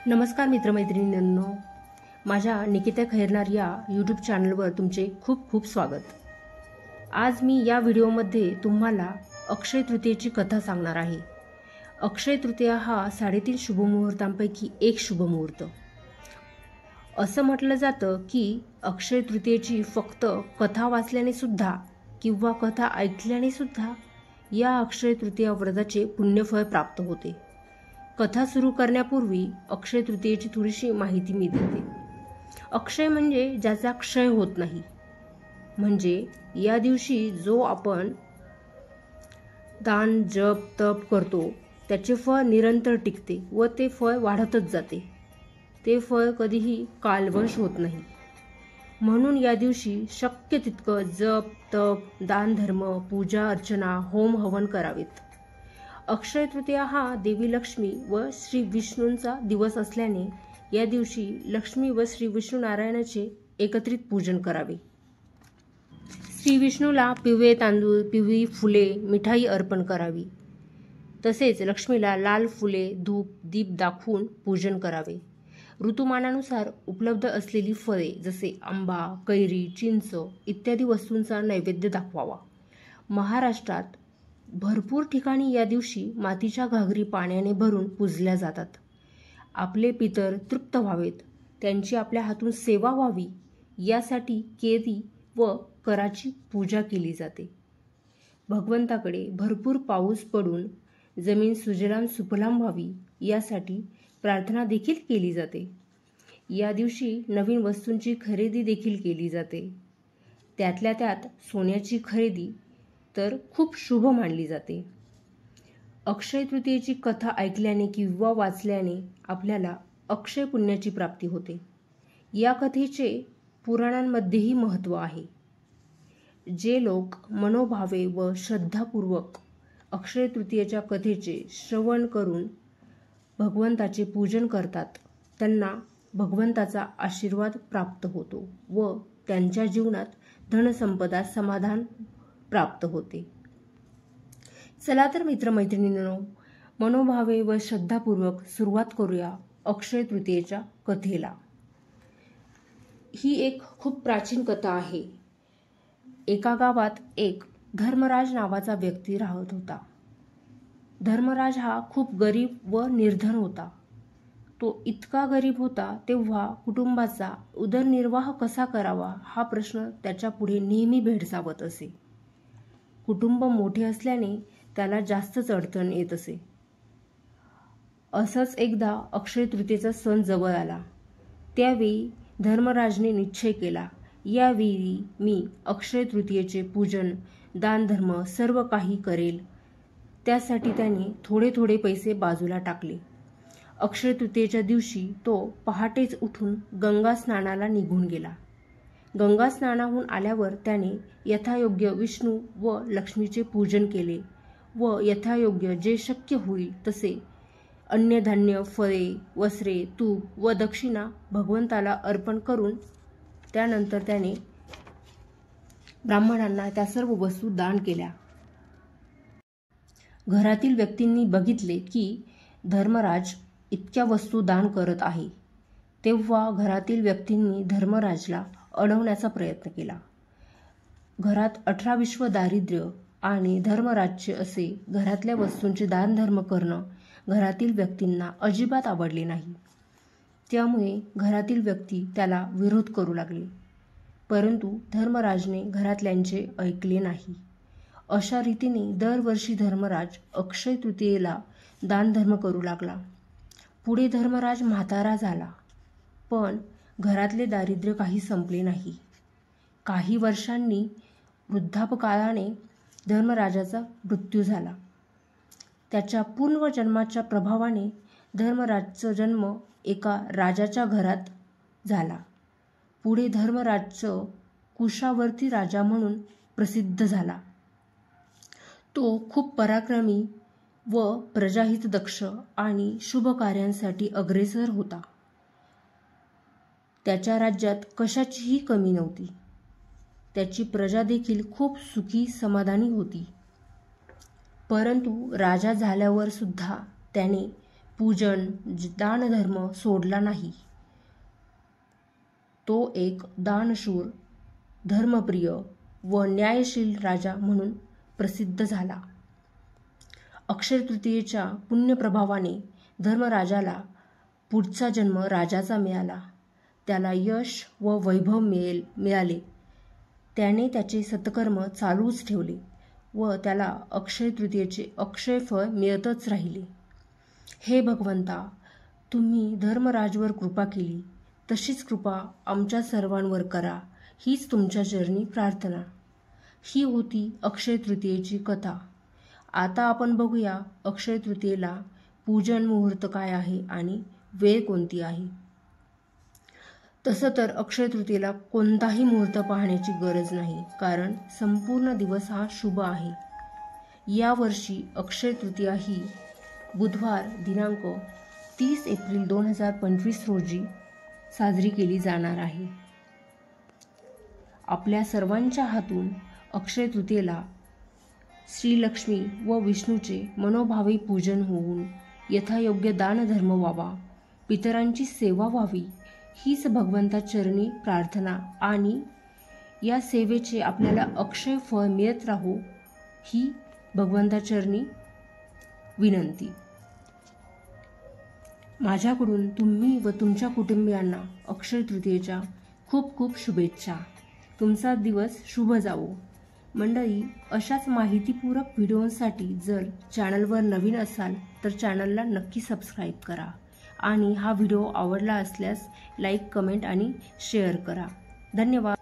नमस्कार मित्रमैत्रिणींनो, माझ्या निकिता खैरनार या यूट्यूब चॅनलवर तुमचे खूप खूप स्वागत। आज मी या व्हिडिओमध्ये तुम्हाला अक्षय तृतीयेची कथा सांगणार आहे। अक्षय तृतीया हा 3.5 शुभमुहूर्तांपैकी एक शुभमुहूर्त। असं म्हटलं जातं की अक्षय तृतीयेची फक्त कथा वाचल्याने सुद्धा किंवा कथा ऐकल्याने सुद्धा या अक्षय तृतीया व्रताचे पुण्यफळ प्राप्त होते। कथा सुरू करण्यापूर्वी अक्षय तृतीयेची थोडीशी माहिती मी देते। अक्षय म्हणजे ज्याचा क्षय होत नाही, म्हणजे या दिवशी जो आपण दान जप तप करतो त्याचे फळ निरंतर टिकते व ते फळ वाढतच जाते। ते फळ कधीही कालवश होत नाही। म्हणून या दिवशी शक्य तितकं जप तप दान धर्म पूजा अर्चना होम हवन करावेत। अक्षय तृतीया हा देवी लक्ष्मी व श्री विष्णूंचा दिवस असल्याने या दिवशी लक्ष्मी व श्री विष्णू नारायणाचे एकत्रित पूजन करावे। श्री विष्णूला पिवळे तांदूळ पिवळी फुले मिठाई अर्पण करावी। तसेच लक्ष्मीला लाल फुले धूप दीप दाखवून पूजन करावे। ऋतुमानानुसार उपलब्ध असलेली फळे जसे आंबा कैरी चिंच इत्यादी वस्तूंचा नैवेद्य दाखवावा। महाराष्ट्रात भरपूर ठिकाणी या दिवशी मातीच्या घागरी पाण्याने भरून पूजल्या जातात। आपले पितर तृप्त व्हावेत, त्यांची आपल्या हातून सेवा व्हावी यासाठी केळी व कराची पूजा केली जाते। भगवंताकडे भरपूर पाऊस पडून जमीन सुजलाम सुफलाम व्हावी यासाठी प्रार्थना देखील केली जाते। या दिवशी नवीन वस्तूंची खरेदी देखील केली जाते। त्यातल्या त्यात सोन्याची खरेदी तर खूप शुभ मानली जाते। अक्षय तृतीयेची कथा ऐकल्याने किंवा वाचल्याने आपल्याला अक्षय पुण्याची प्राप्ती होते। या कथेचे पुराणांमध्येही महत्त्व आहे। जे लोक मनोभावे व श्रद्धापूर्वक अक्षय तृतीयेच्या कथेचे श्रवण करून भगवंताचे पूजन करतात त्यांना भगवंताचा आशीर्वाद प्राप्त होतो व त्यांच्या जीवनात धनसंपदा समाधान प्राप्त होते। चला तर मित्रमैत्रिणींनो, मनोभावे व श्रद्धापूर्वक सुरुवात करूया अक्षय तृतीयेच्या कथेला। ही एक खूप प्राचीन कथा आहे। एका गावात एक धर्मराज नावाचा व्यक्ती राहत होता। धर्मराज हा खूप गरीब व निर्धन होता। तो इतका गरीब होता तेव्हा कुटुंबाचा उदरनिर्वाह कसा करावा हा प्रश्न त्याच्या पुढे नेहमी भेडसावत असे। कुटुंब मोठे असल्याने त्याला जास्तच अडचण येत असे। असंच एकदा अक्षय तृतीयेचा सण जवळ आला। त्यावेळी धर्मराजने निश्चय केला, यावेळी मी अक्षय तृतीयेचे पूजन दान धर्म सर्व काही करेल। त्यासाठी त्याने थोडे थोडे पैसे बाजूला टाकले। अक्षय तृतीयेच्या दिवशी तो पहाटेच उठून गंगा स्नानाला निघून गेला। गंगा स्नानाहून आल्यावर त्याने यथायोग्य विष्णू व लक्ष्मीचे पूजन केले व यथायोग्य जे शक्य होईल तसे अन्नधान्य फळे वस्त्रे तूप व दक्षिणा भगवंताला अर्पण करून त्यानंतर त्याने ब्राह्मणांना त्या सर्व वस्तू दान केल्या। घरातील व्यक्तींनी बघितले की धर्मराज इतक्या वस्तू दान करत आहे, तेव्हा घरातील व्यक्तींनी धर्मराजला अडवण्याचा प्रयत्न केला। घरात 18 विश्व दारिद्र्य आणि धर्मराज्य असे घरातल्या वस्तूंचे दानधर्म करणं घरातील व्यक्तींना अजिबात आवडले नाही। त्यामुळे घरातील व्यक्ती त्याला विरोध करू लागले, परंतु धर्मराजने घरातल्यांचे ऐकले नाही। अशा रीतीने दरवर्षी धर्मराज अक्षय तृतीयेला दानधर्म करू लागला। पुढे धर्मराज म्हातारा झाला, पण घरातले दारिद्र्य काही संपले नाही। काही वर्षांनी वृद्धापकाळाने धर्मराजाचा मृत्यू झाला। त्याच्या पूर्वजन्माच्या प्रभावाने धर्मराजचा जन्म एका राजाच्या घरात झाला। पुढे धर्मराज कुशावर्ती राजा म्हणून प्रसिद्ध झाला। तो खूप पराक्रमी व प्रजाहित दक्ष आणि शुभ कार्यांसाठी अग्रेसर होता। त्याच्या राज्यात कशाचीही कमी नव्हती। त्याची प्रजा देखील खूप सुखी समाधानी होती। परंतु राजा झाल्यावर सुद्धा त्याने पूजन, दानधर्म सोडला नाही. तो एक दानशूर, धर्मप्रिय व न्यायशील राजा म्हणून प्रसिद्ध झाला. अक्षय तृतीयेच्या पुण्यप्रभावाने धर्मराजाला पुढचा जन्म राजाचा मिळाला. त्याला यश व वैभव मिळाले. त्याने त्याचे सत्कर्म चालूच ठेवले व त्याला अक्षय तृतीयेचे अक्षय फळ मिळतच राहिले. हे भगवंता, तुम्ही धर्मराजवर कृपा केली, तशीच कृपा आमच्या सर्वांवर करा, हीच तुमच्या चरणी प्रार्थना. ही होती अक्षय तृतीयेची कथा. आता आपण बघूया अक्षय तृतीयेला पूजन मुहूर्त काय आहे आणि वेळ कोणती आहे. तसं तर अक्षय तृतीयेला कोणताही मुहूर्त पाहण्याची गरज नाही, कारण संपूर्ण दिवस हा शुभ आहे. यावर्षी अक्षय तृतीया ही बुधवार दिनांक 30 एप्रिल 2025 रोजी साजरी केली जाणार आहे. आपल्या सर्वांच्या हातून अक्षय तृतीयेला श्रीलक्ष्मी व विष्णूचे मनोभावे पूजन होऊन यथायोग्य दानधर्म व्हावा, पितरांची सेवा व्हावी, हीच भगवंता चरणी प्रार्थना आणि या सेवेचे आपल्याला अक्षय फळ मिळत राहो, ही भगवंता चरणी विनंती. माझ्याकडून तुम्ही व तुमच्या कुटुंबियांना अक्षय तृतीयेच्या खूप खूप शुभेच्छा. तुमचा दिवस शुभ जावो. मंडळी, अशाच माहितीपूरक व्हिडिओसाठी जर चॅनलवर नवीन असाल तर चॅनलला नक्की सबस्क्राईब करा आणि हा व्हिडिओ आवडला असल्यास लाईक, कमेंट आणि शेअर करा. धन्यवाद.